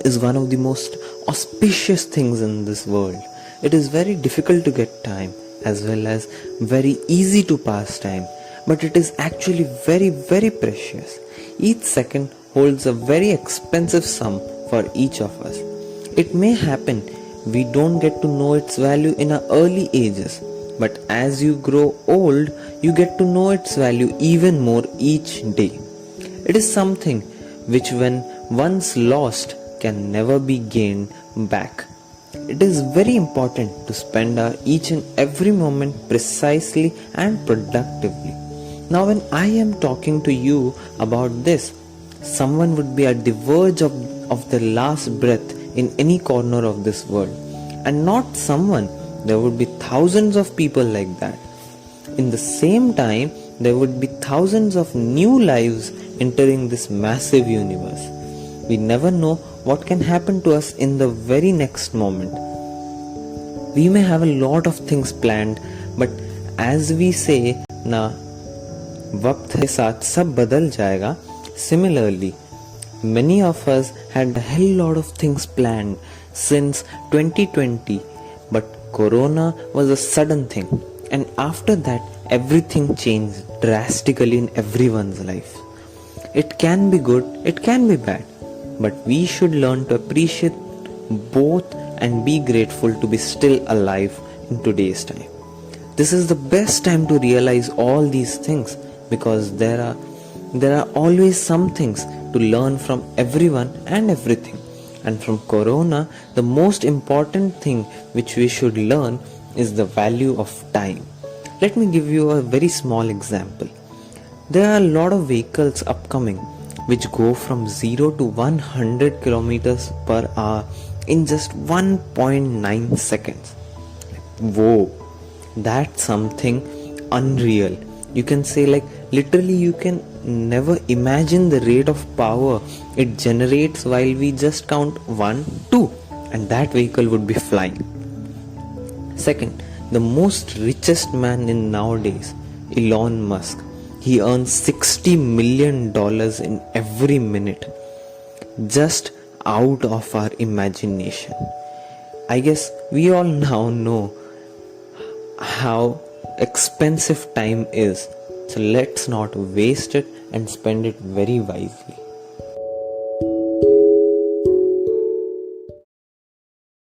is one of the most auspicious things in this world. It is very difficult to get time as well as very easy to pass time, but it is actually very, very precious. Each second holds a very expensive sum for each of us. It may happen we don't get to know its value in our early ages, but as you grow old, you get to know its value even more each day. It is something which, when once lost, can never be gained back. It is very important to spend our each and every moment precisely and productively. Now, when I am talking to you about this, someone would be at the verge of the last breath in any corner of this world. And not someone, there would be thousands of people like that. In the same time, there would be thousands of new lives entering this massive universe. We never know what can happen to us in the very next moment. We may have a lot of things planned, but as we say, na वक्त के साथ सब बदल जाएगा. Similarly, many of us had a hell lot of things planned since 2020, but Corona was a sudden thing, and after that everything changed drastically in everyone's life. It can be good, it can be bad, but we should learn to appreciate both and be grateful to be still alive in today's time. This is the best time to realize all these things, because there are always some things to learn from everyone and everything. And from Corona, the most important thing which we should learn is the value of time. Let me give you a very small example. There are a lot of vehicles upcoming which go from 0 to 100 kilometers per hour in just 1.9 seconds. Whoa, that's something unreal. You can say, like, literally you can never imagine the rate of power it generates while we just count 1, 2, and that vehicle would be flying. Second, the most richest man in nowadays, Elon Musk, he earns $60 million in every minute, just out of our imagination. I guess we all now know how expensive time is, so let's not waste it and spend it very wisely.